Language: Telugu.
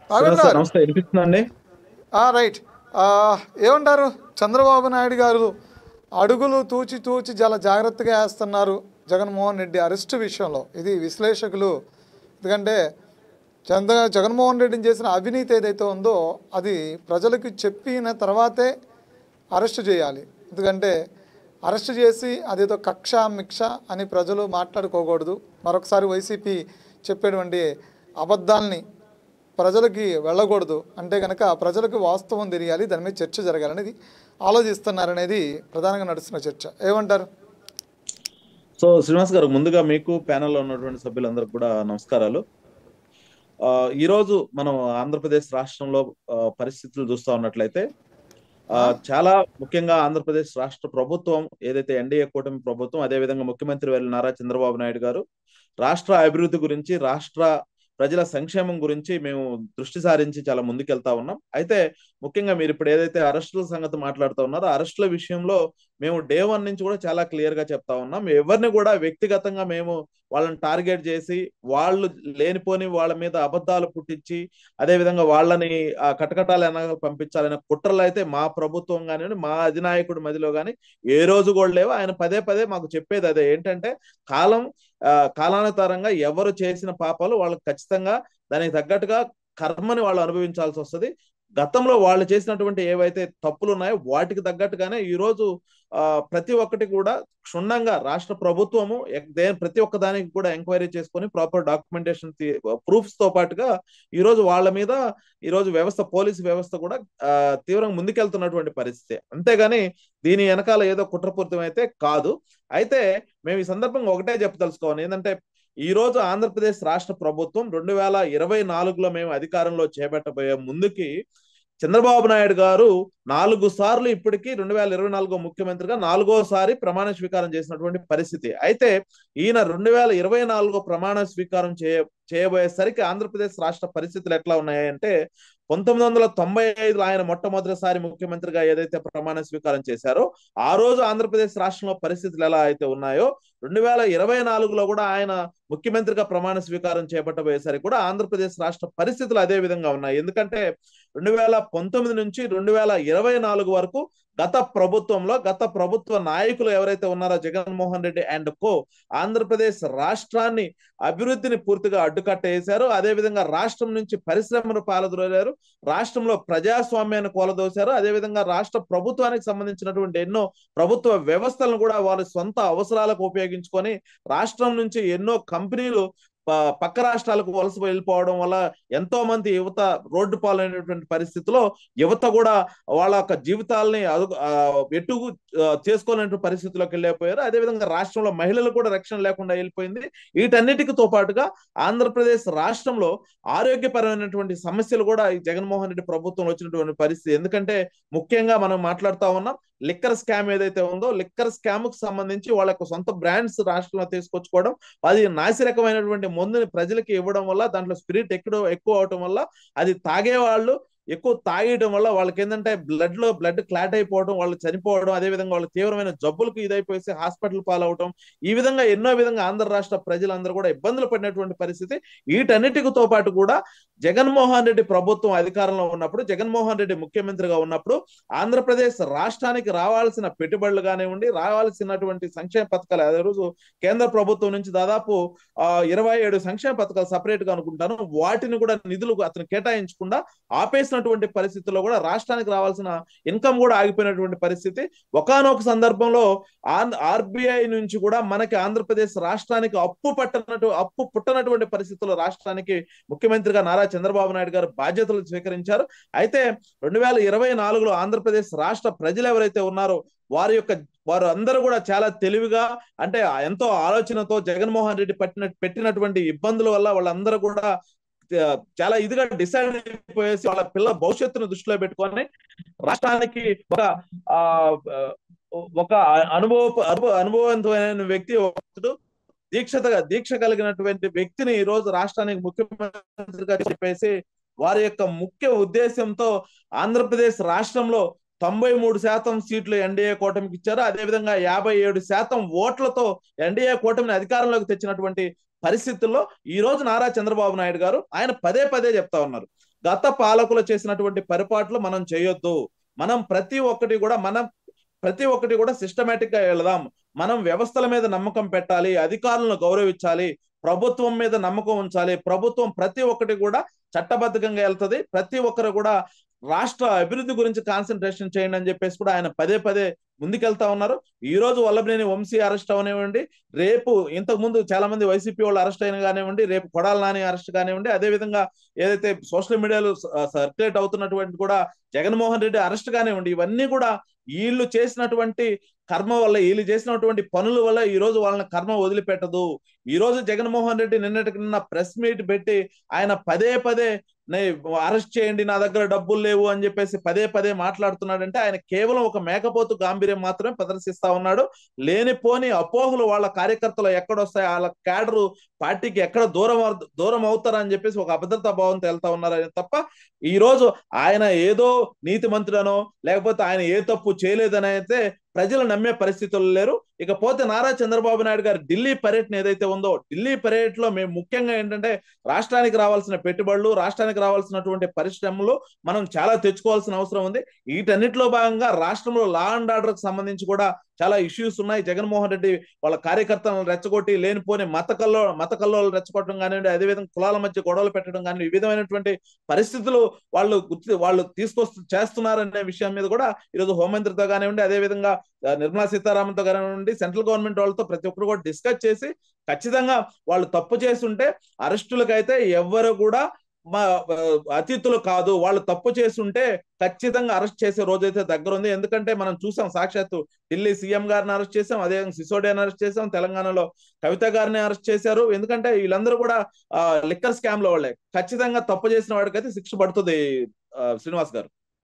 రాఘవేంద్ర సార్ గారు. నమస్తే, వినిపిస్తుందండి. రైట్. ఆ, ఏమంటారు? చంద్రబాబు నాయుడు గారు అడుగులు తూచి తూచి చాలా జాగ్రత్తగా వేస్తున్నారు జగన్మోహన్ రెడ్డి అరెస్టు విషయంలో. ఇది విశ్లేషకులు, ఎందుకంటే జగన్మోహన్ రెడ్డిని చేసిన అవినీతి ఏదైతే ఉందో అది ప్రజలకు చెప్పిన తర్వాతే అరెస్టు చేయాలి. ఎందుకంటే అరెస్టు చేసి అదేదో కక్ష మిక్ష అని ప్రజలు మాట్లాడుకోకూడదు. మరొకసారి వైసీపీ చెప్పేటువంటి అబద్ధాల్ని ప్రజలకి వెళ్ళకూడదు. అంటే కనుక ప్రజలకు వాస్తవం తెలియాలి, దాని మీద చర్చ జరగాలనేది ఆలోచిస్తున్నారనేది ప్రధానంగా నడుస్తున్న చర్చ. ఏమంటారు? సో శ్రీనివాస్ గారు, ముందుగా మీకు ప్యానెల్లో ఉన్నటువంటి సభ్యులందరికీ కూడా నమస్కారాలు. ఈ రోజు మనం ఆంధ్రప్రదేశ్ రాష్ట్రంలో పరిస్థితులు చూస్తా ఉన్నట్లయితే ఆ? చాలా ముఖ్యంగా ఆంధ్రప్రదేశ్ రాష్ట్ర ప్రభుత్వం ఏదైతే ఎన్డీఏ కూటమి ప్రభుత్వం, అదేవిధంగా ముఖ్యమంత్రి వేలు నారా చంద్రబాబు నాయుడు గారు రాష్ట్ర అభివృద్ధి గురించి, రాష్ట్ర ప్రజల సంక్షేమం గురించి మేము దృష్టి సారించి చాలా ముందుకెళ్తా ఉన్నాం. అయితే ముఖ్యంగా మీరు ఇప్పుడు ఏదైతే అరెస్టుల సంగతి మాట్లాడుతూ ఉన్నారో, అరెస్టుల విషయంలో మేము డే 1 నుంచి కూడా చాలా క్లియర్ గా చెప్తా ఉన్నాం. ఎవరిని కూడా వ్యక్తిగతంగా మేము వాళ్ళని టార్గెట్ చేసి, వాళ్ళు లేనిపోని వాళ్ళ మీద అబద్ధాలు పుట్టించి, అదే విధంగా వాళ్ళని కటకటాలు వెనక పంపించాలనే కుట్రలు అయితే మా ప్రభుత్వం కానీ మా అధినాయకుడి మదిలో కానీ ఏ రోజు కూడా లేవు. ఆయన పదే పదే మాకు చెప్పేది అదే, ఏంటంటే కాలం కాలానుసారంగా ఎవరు చేసిన పాపాలు వాళ్ళకి ఖచ్చితంగా దానికి తగ్గట్టుగా కర్మని వాళ్ళు అనుభవించాల్సి వస్తుంది. గతంలో వాళ్ళు చేసినటువంటి ఏవైతే తప్పులు ఉన్నాయో వాటికి తగ్గట్టుగానే ఈ రోజు ప్రతి ఒక్కటి కూడా క్షుణ్ణంగా రాష్ట్ర ప్రభుత్వము ప్రతి ఒక్క దానికి కూడా ఎంక్వైరీ చేసుకొని ప్రాపర్ డాక్యుమెంటేషన్ ప్రూఫ్స్ తో పాటుగా ఈ రోజు వాళ్ళ మీద ఈ రోజు పోలీసు వ్యవస్థ కూడా తీవ్రంగా ముందుకెళ్తున్నటువంటి పరిస్థితి. అంతేగాని దీని వెనకాల ఏదో కుట్రపూరితం అయితే కాదు. అయితే మేము ఈ సందర్భంగా ఒకటే చెప్పదలుచుకోవాలి, ఏంటంటే ఈ రోజు ఆంధ్రప్రదేశ్ రాష్ట్ర ప్రభుత్వం 2024లో మేము అధికారంలో చేపట్టబోయే ముందుకి చంద్రబాబు నాయుడు గారు 4 సార్లు ఇప్పటికీ 2024 ముఖ్యమంత్రిగా 4వ సారి ప్రమాణ స్వీకారం చేసినటువంటి పరిస్థితి. అయితే ఈయన 2024 ప్రమాణ స్వీకారం చేయబోయేసరికి ఆంధ్రప్రదేశ్ రాష్ట్ర పరిస్థితులు ఎట్లా ఉన్నాయంటే, 1995లో ఆయన మొట్టమొదటిసారి ముఖ్యమంత్రిగా ఏదైతే ప్రమాణ స్వీకారం చేశారో ఆ రోజు ఆంధ్రప్రదేశ్ రాష్ట్రంలో పరిస్థితులు ఎలా అయితే ఉన్నాయో, 2024లో కూడా ఆయన ముఖ్యమంత్రిగా ప్రమాణ స్వీకారం చేపట్టబోయేసరికి కూడా ఆంధ్రప్రదేశ్ రాష్ట్ర పరిస్థితులు అదే విధంగా ఉన్నాయి. ఎందుకంటే 2019 నుంచి 2024 వరకు గత ప్రభుత్వ నాయకులు ఎవరైతే ఉన్నారో జగన్మోహన్ రెడ్డి అండ్ కో ఆంధ్రప్రదేశ్ రాష్ట్రాన్ని అభివృద్ధిని పూర్తిగా అడ్డుకట్టేశారు. అదేవిధంగా రాష్ట్రం నుంచి పరిశ్రమను పాలదోలారు, రాష్ట్రంలో ప్రజాస్వామ్యాన్ని కూలదోశారు. అదేవిధంగా రాష్ట్ర ప్రభుత్వానికి సంబంధించినటువంటి ఎన్నో ప్రభుత్వ వ్యవస్థలను కూడా వారి సొంత అవసరాలకు ఉపయోగించుకొని రాష్ట్రం నుంచి ఎన్నో కంపెనీలు పక్క రాష్ట్రాలకు వలస వెళ్ళిపోవడం వల్ల ఎంతో మంది యువత రోడ్డు పాలైనటువంటి పరిస్థితిలో యువత కూడా వాళ్ళ యొక్క జీవితాలని ఎటుగు చేసుకోలేని పరిస్థితిలోకి వెళ్ళిపోయారు. అదేవిధంగా రాష్ట్రంలో మహిళలు కూడా రక్షణ లేకుండా వెళ్ళిపోయింది. వీటన్నిటితో పాటుగా ఆంధ్రప్రదేశ్ రాష్ట్రంలో ఆరోగ్యపరమైనటువంటి సమస్యలు కూడా ఈ జగన్మోహన్ రెడ్డి ప్రభుత్వం వచ్చినటువంటి పరిస్థితి. ఎందుకంటే ముఖ్యంగా మనం మాట్లాడుతా ఉన్నాం, లిక్కర్ స్కామ్ ఏదైతే ఉందో, లిక్కర్ స్కామ్ కు సంబంధించి వాళ్ళ యొక్క సొంత బ్రాండ్స్ రాష్ట్రంలో తీసుకొచ్చుకోవడం, అది నాసిరకమైనటువంటి మందుని ప్రజలకి ఇవ్వడం వల్ల దాంట్లో స్పిరిట్ ఎక్కువ అవటం వల్ల అది తాగేవాళ్ళు ఎక్కువ తాగేయడం వల్ల వాళ్ళకి ఏంటంటే బ్లడ్ క్లాట్ అయిపోవడం, వాళ్ళు చనిపోవడం, అదేవిధంగా వాళ్ళు తీవ్రమైన జబ్బులకు ఇదైపోయి హాస్పిటల్ పాలవటం, ఈ విధంగా ఎన్నో విధంగా ఆంధ్ర రాష్ట్ర ప్రజలందరూ కూడా ఇబ్బందులు పడినటువంటి పరిస్థితి. వీటన్నిటితో పాటు కూడా జగన్మోహన్ రెడ్డి ప్రభుత్వం అధికారంలో ఉన్నప్పుడు, జగన్మోహన్ రెడ్డి ముఖ్యమంత్రిగా ఉన్నప్పుడు ఆంధ్రప్రదేశ్ రాష్ట్రానికి రావాల్సిన పెట్టుబడులు కానివ్వండి, రావాల్సినటువంటి సంక్షేమ పథకాలు, అదే రోజు కేంద్ర ప్రభుత్వం నుంచి దాదాపు 27 సంక్షేమ పథకాలు సపరేట్ గా అనుకుంటాను, వాటిని కూడా నిధులు అతను కేటాయించకుండా ఆపేసినటువంటి పరిస్థితుల్లో కూడా రాష్ట్రానికి రావాల్సిన ఇన్కమ్ కూడా ఆగిపోయినటువంటి పరిస్థితి. ఒకానొక సందర్భంలో ఆర్బీఐ నుంచి కూడా మనకి ఆంధ్రప్రదేశ్ రాష్ట్రానికి అప్పు పుట్టనటువంటి పరిస్థితుల్లో రాష్ట్రానికి ముఖ్యమంత్రిగా నారా చంద్రబాబు నాయుడు గారు బాధ్యతలు స్వీకరించారు. అయితే 2024లో ఆంధ్రప్రదేశ్ రాష్ట్ర ప్రజలు ఎవరైతే ఉన్నారో వారు అందరూ కూడా చాలా తెలివిగా, అంటే ఎంతో ఆలోచనతో జగన్మోహన్ రెడ్డి పెట్టినటువంటి ఇబ్బందుల వల్ల వాళ్ళందరూ కూడా చాలా ఇదిగా డిసైడ్ అయిపోయేసి వాళ్ళ పిల్లల భవిష్యత్తును దృష్టిలో పెట్టుకొని రాష్ట్రానికి ఒక అనుభవవంతమైన వ్యక్తి, దీక్ష కలిగినటువంటి వ్యక్తిని ఈ రోజు రాష్ట్రానికి ముఖ్యమంత్రిగా చెప్పేసి వారి యొక్క ముఖ్య ఉద్దేశంతో ఆంధ్రప్రదేశ్ రాష్ట్రంలో 93% సీట్లు ఎన్డీఏ కూటమికి ఇచ్చారు. అదేవిధంగా 57% ఓట్లతో ఎన్డీఏ కూటమిని అధికారంలోకి తెచ్చినటువంటి పరిస్థితుల్లో ఈ రోజు నారా చంద్రబాబు నాయుడు గారు ఆయన పదే చెప్తా ఉన్నారు, గత పాలకులు చేసినటువంటి పరిపాట్లు మనం చేయొద్దు. మనం ప్రతి ఒక్కటి కూడా సిస్టమేటిక్ గా వెళదాం. మనం వ్యవస్థల మీద నమ్మకం పెట్టాలి, అధికారులను గౌరవించాలి, ప్రభుత్వం మీద నమ్మకం ఉంచాలి. ప్రభుత్వం ప్రతి ఒక్కటి కూడా చట్టబద్ధంగా వెళ్తుంది. ప్రతి ఒక్కరు కూడా రాష్ట్ర అభివృద్ధి గురించి కాన్సన్ట్రేషన్ చేయండి అని చెప్పేసి కూడా ఆయన పదే పదే ముందుకెళ్తా ఉన్నారు. ఈ రోజు వల్లభనేని వంశీ అరెస్ట్ అవనివ్వండి, రేపు ఇంతకు ముందు చాలా మంది వైసీపీ వాళ్ళు అరెస్ట్ అయిన కానివ్వండి, రేపు కొడాల నాని అరెస్ట్ కానివ్వండి, అదే విధంగా ఏదైతే సోషల్ మీడియాలో సర్క్యులేట్ అవుతున్నటువంటి కూడా జగన్మోహన్ రెడ్డి అరెస్ట్ కానివ్వండి, ఇవన్నీ కూడా వీళ్ళు చేసినటువంటి కర్మ వల్ల, వీళ్ళు చేసినటువంటి పనుల వల్ల ఈ రోజు వాళ్ళని కర్మ వదిలిపెట్టదు. ఈ రోజు జగన్మోహన్ రెడ్డి నిన్నటికి నిన్న ప్రెస్ మీట్ పెట్టి ఆయన పదే పదే అరెస్ట్ చేయండి, నా దగ్గర డబ్బులు లేవు అని చెప్పేసి పదే పదే మాట్లాడుతున్నాడంటే ఆయన కేవలం ఒక మేకపోతు గాంభీర్యం మాత్రమే ప్రదర్శిస్తా ఉన్నాడు. లేనిపోని అపోహలు వాళ్ళ కార్యకర్తలు ఎక్కడొస్తాయి, వాళ్ళ క్యాడరు పార్టీకి ఎక్కడ దూరం అవుతారని చెప్పేసి ఒక అభద్రతా భావంతో వెళ్తా ఉన్నారు తప్ప ఈ రోజు ఆయన ఏదో నీతి మంత్రులనో లేకపోతే ఆయన ఏ తప్పు చేయలేదని అయితే ప్రజలు నమ్మే పరిస్థితులు లేరు. ఇకపోతే నారా చంద్రబాబు నాయుడు గారు ఢిల్లీ పర్యటన ఏదైతే ఉందో, ఢిల్లీ పర్యటనలో మేము ముఖ్యంగా ఏంటంటే రాష్ట్రానికి రావాల్సిన పెట్టుబడులు, రాష్ట్రానికి రావాల్సినటువంటి పరిశ్రమలు మనం చాలా తెచ్చుకోవాల్సిన అవసరం ఉంది. వీటన్నిటిలో భాగంగా రాష్ట్రంలో లా అండ్ ఆర్డర్ కి సంబంధించి కూడా చాలా ఇష్యూస్ ఉన్నాయి. జగన్మోహన్ రెడ్డి వాళ్ళ కార్యకర్తలను రెచ్చగొట్టి లేనిపోని మత కల్లోలు రెచ్చగొట్టడం కానివ్వండి, అదేవిధంగా కులాల మధ్య గొడవలు పెట్టడం కానీ, ఈ విధమైనటువంటి పరిస్థితులు వాళ్ళు చేస్తున్నారనే విషయం మీద కూడా ఈరోజు హోంమంత్రితో కానివ్వండి, అదేవిధంగా నిర్మలా సీతారామన్తో కానివ్వండి, సెంట్రల్ గవర్నమెంట్ వాళ్ళతో ప్రతి ఒక్కరు కూడా డిస్కస్ చేసి ఖచ్చితంగా వాళ్ళు తప్పు చేస్తుంటే అరెస్టులకైతే ఎవ్వరు కూడా అతిథులు కాదు, వాళ్ళు తప్పు చేస్తుంటే ఖచ్చితంగా అరెస్ట్ చేసే రోజైతే దగ్గర ఉంది. ఎందుకంటే మనం చూసాం, సాక్షాత్తు ఢిల్లీ సీఎం గారిని అరెస్ట్ చేసాం, అదే సిసోడియాని అరెస్ట్ చేసాం, తెలంగాణలో కవిత గారిని అరెస్ట్ చేశారు. ఎందుకంటే వీళ్ళందరూ కూడా లిక్కర్ స్కామ్ లో వాళ్ళే. ఖచ్చితంగా తప్పు చేసిన వాడికైతే శిక్ష పడుతుంది శ్రీనివాస్ గారు.